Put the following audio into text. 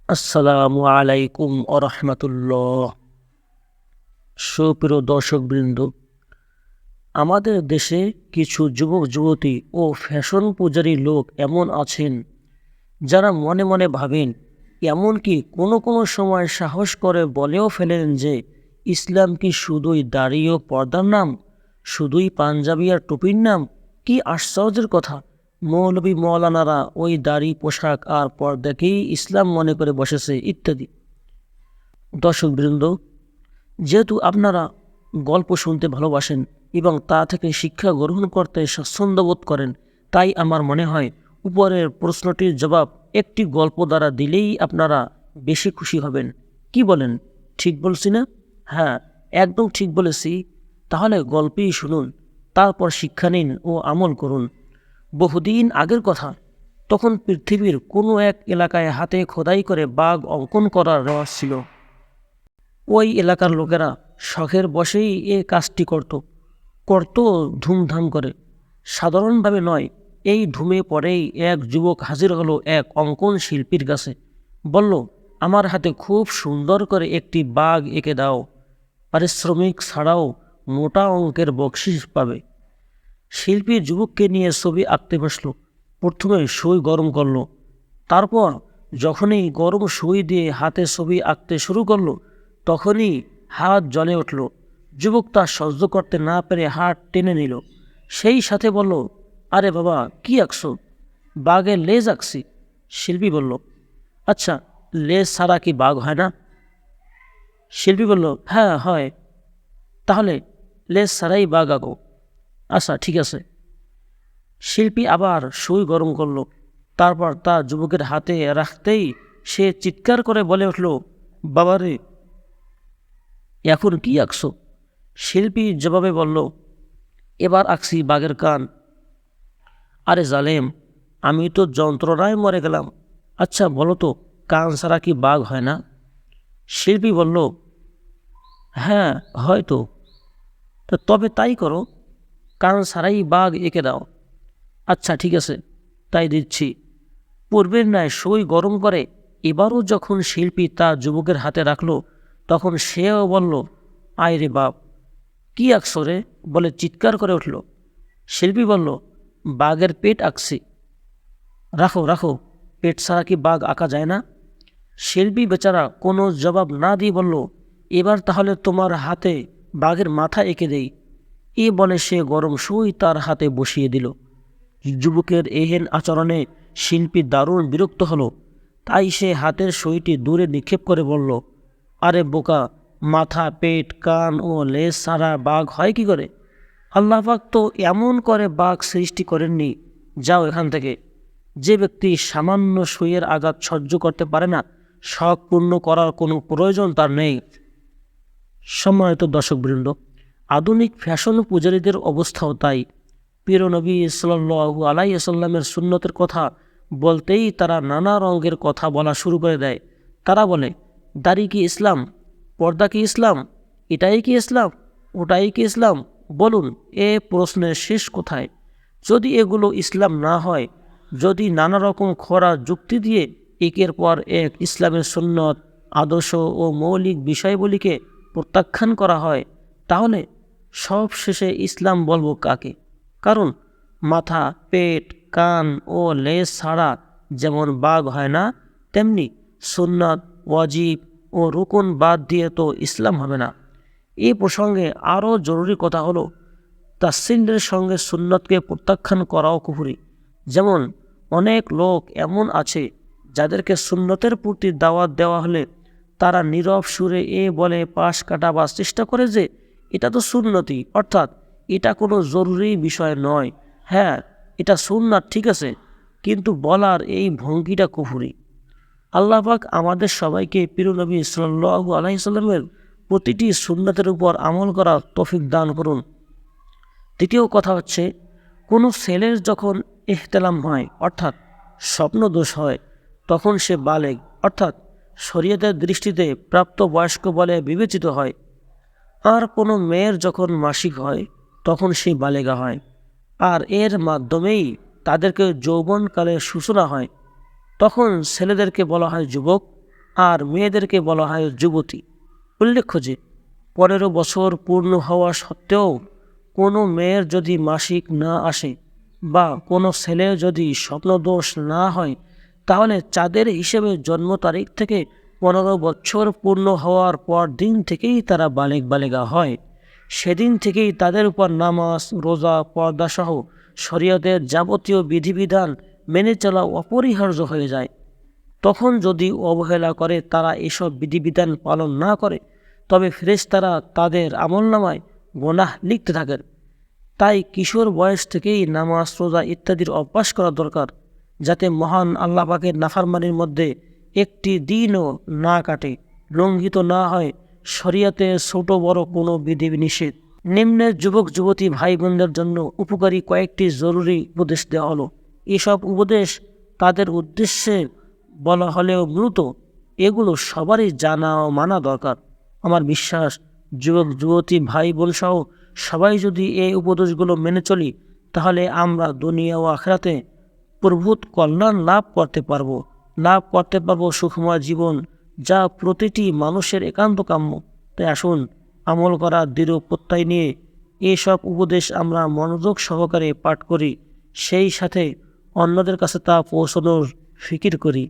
আসসালামু আলাইকুম আরহামাতুল্লাহ। সুপ্রিয় দর্শকবৃন্দ, আমাদের দেশে কিছু যুবক যুবতী ও ফ্যাশন পূজারী লোক এমন আছেন যারা মনে মনে ভাবেন, এমনকি কোনো কোনো সময় সাহস করে বলেও ফেলেন যে ইসলাম কি শুধুই দাড়ি ও পর্দার নাম, শুধুই পাঞ্জাবি আর টুপির নাম। কি আশ্চর্যের কথা! মৌলবী মৌলানারা ওই দাড়ি, পোশাক আর পর্দাকেই ইসলাম মনে করে বসেছে ইত্যাদি। দর্শকবৃন্দ, যেহেতু আপনারা গল্প শুনতে ভালোবাসেন এবং তা থেকে শিক্ষা গ্রহণ করতে স্বাচ্ছন্দ্য বোধ করেন, তাই আমার মনে হয় উপরের প্রশ্নটির জবাব একটি গল্প দ্বারা দিলেই আপনারা বেশি খুশি হবেন। কি বলেন, ঠিক বলছি না? হ্যাঁ, একদম ঠিক বলেছি। তাহলে গল্পই শুনুন, তারপর শিক্ষা নিন ও আমল করুন। বহুদিন আগের কথা, তখন পৃথিবীর কোনো এক এলাকায় হাতে খোদাই করে বাঘ অঙ্কন করার রেওয়াজ ছিল। ওই এলাকার লোকেরা শখের বশেই এ কাজটি করত ধুমধাম করে, সাধারণভাবে নয়। এই ধুমে পরেই এক যুবক হাজির হলো এক অঙ্কন শিল্পীর কাছে। বলল, আমার হাতে খুব সুন্দর করে একটি বাঘ এঁকে দাও, পারিশ্রমিক ছাড়াও মোটা অঙ্কের বকশিস পাবে। শিল্পী যুবককে নিয়ে ছবি আঁকতে বসলো। প্রথমে সুই গরম করলো, তারপর যখনই গরম সুই দিয়ে হাতে ছবি আঁকতে শুরু করলো, তখনই হাত জ্বলে উঠল। যুবক তা সহ্য করতে না পেরে হাত টেনে নিল। সেই সাথে বলল, আরে বাবা, কি আঁকছো? বাঘের লেজ আঁকছি। শিল্পী বলল, আচ্ছা, লেজ ছাড়া কি বাঘ হয় না? শিল্পী বলল, হ্যাঁ হয়। তাহলে লেজ ছাড়াই বাঘ আঁকো। আচ্ছা, ঠিক আছে। শিল্পী আবার সুই গরম করলো, তারপর তা যুবকের হাতে রাখতেই সে চিৎকার করে বলে উঠল, বাবারে, এখন কি আঁকছো? শিল্পী জবাবে বলল, এবার আঁকছি বাঘের কান। আরে জালেম, আমি তো যন্ত্রণায় মরে গেলাম। আচ্ছা বলো তো, কান ছাড়া কি বাঘ হয় না? শিল্পী বলল, হ্যাঁ হয়তো। তবে তাই করো, কান ছাড়াই বাঘ এঁকে দাও। আচ্ছা ঠিক আছে, তাই দিচ্ছি। পূর্বের ন্যায় সই গরম করে এবারও যখন শিল্পী তা যুবকের হাতে রাখল, তখন সেও বলল, আয় রে বাপ, কি আঁকছো রে? বলে চিৎকার করে উঠল। শিল্পী বলল, বাঘের পেট আঁকছি। রাখো রাখো, পেট ছাড়া কি বাঘ আঁকা যায় না? শিল্পী বেচারা কোনো জবাব না দিয়ে বলল, এবার তাহলে তোমার হাতে বাঘের মাথা এঁকে দেই। এ বলে সে গরম সুই তার হাতে বসিয়ে দিল। যুবকের এহেন আচরণে শিল্পী দারুণ বিরক্ত হলো। তাই সে হাতের সুইটি দূরে নিক্ষেপ করে বলল, আরে বোকা, মাথা, পেট, কান ও লেজ ছাড়া বাঘ হয় কি করে? আল্লাহ পাক তো এমন করে বাঘ সৃষ্টি করেননি। যাও এখান থেকে। যে ব্যক্তি সামান্য সুইয়ের আঘাত সহ্য করতে পারে না, শখ পূর্ণ করার কোনো প্রয়োজন তার নেই। সম্মানিত দর্শকবৃন্দ, আধুনিক ফ্যাশন পূজারীদের অবস্থাও তাই। প্রিয় নবী সাল্লাল্লাহু আলাইহি ওয়াসাল্লামের সুন্নতের কথা বলতেই তারা নানা রঙের কথা বলা শুরু করে দেয়। তারা বলে, দাড়ি কি ইসলাম? পর্দা কি ইসলাম? এটাই কি ইসলাম? ওটাই কি ইসলাম? বলুন, এ প্রশ্নের শেষ কোথায়? যদি এগুলো ইসলাম না হয়, যদি নানা রকম খোরা যুক্তি দিয়ে একের পর এক ইসলামের সুন্নত, আদর্শ ও মৌলিক বিষয়গুলিকে প্রত্যাখ্যান করা হয়, তাহলে সব শেষে ইসলাম বলবো কাকে? কারণ মাথা, পেট, কান ও লেজ ছাড়া যেমন বাঘ হয় না, তেমনি সুন্নাত, ওয়াজিব ও রুকন বাদ দিয়ে তো ইসলাম হবে না। এই প্রসঙ্গে আরও জরুরি কথা হলো, তাসসিলের সঙ্গে সুন্নতকে প্রত্যাখ্যান করাও কুফরি। যেমন অনেক লোক এমন আছে যাদেরকে সুন্নতের প্রতি দাওয়াত দেওয়া হলে তারা নীরব সুরে এ বলে পাশ কাটাবার চেষ্টা করে যে এটা তো সুন্নতি, অর্থাৎ এটা কোনো জরুরি বিষয় নয়। হ্যাঁ, এটা সুন্নাত ঠিক আছে, কিন্তু বলার এই ভঙ্গিটা কুফরি। আল্লাহ পাক আমাদের সবাইকে প্রিয় নবী সাল্লাল্লাহু আলাইহি সাল্লামের প্রতিটি সুন্নাতের উপর আমল করার তৌফিক দান করুন। দ্বিতীয় কথা হচ্ছে, কোনো ছেলের যখন ইহতিলাম হয়, অর্থাৎ স্বপ্নদোষ হয়, তখন সে বালেগ, অর্থাৎ শরীয়তের দৃষ্টিতে প্রাপ্তবয়স্ক বলে বিবেচিত হয়। আর কোনো মেয়ের যখন মাসিক হয়, তখন সে বালেগা হয়, আর এর মাধ্যমেই তাদেরকে যৌবনকালে সূচনা হয়। তখন ছেলেদেরকে বলা হয় যুবক, আর মেয়েদেরকে বলা হয় যুবতী। উল্লেখ্য যে 15 বছর পূর্ণ হওয়া সত্ত্বেও কোনো মেয়ের যদি মাসিক না আসে বা কোনো ছেলের যদি স্বপ্নদোষ না হয়, তাহলে চাঁদের হিসেবে জন্ম তারিখ থেকে 15 বছর পূর্ণ হওয়ার পর দিন থেকেই তারা বালেক বালিকা হয়। সেদিন থেকেই তাদের উপর নামাজ, রোজা, পর্দাসহ শরীয়তের যাবতীয় বিধিবিধান মেনে চলা অপরিহার্য হয়ে যায়। তখন যদি অবহেলা করে তারা এসব বিধিবিধান পালন না করে, তবে ফেরেশতারা তাদের আমলনামায় গুনাহ লিখতে থাকেন। তাই কিশোর বয়স থেকেই নামাজ, রোজা ইত্যাদির অভ্যাস করা দরকার, যাতে মহান আল্লাহ পাকের নাফরমানির মধ্যে একটি দিনও না কাটে, লঙ্ঘিত না হয় শরীয়তে ছোট বড় কোনো বিধিনিষেধ। নিম্নের যুবক যুবতী ভাই বোনদের জন্য উপকারী কয়েকটি জরুরি উপদেশ দেওয়া হলো। এসব উপদেশ তাদের উদ্দেশ্যে বলা হলেও মূলত এগুলো সবারই জানা ও মানা দরকার। আমার বিশ্বাস, যুবক যুবতী ভাই বোন সহ সবাই যদি এই উপদেশগুলো মেনে চলি, তাহলে আমরা দুনিয়া ও আখিরাতে প্রভূত কল্যাণ লাভ করতে পারবো সুখময় জীবন, যা প্রতিটি মানুষের একান্ত কাম্য। তাই আসুন আমল করার দৃঢ় প্রত্যয় নিয়ে এসব উপদেশ আমরা মনোযোগ সহকারে পাঠ করি, সেই সাথে অন্যদের কাছে তা পৌঁছানোর ফিকির করি।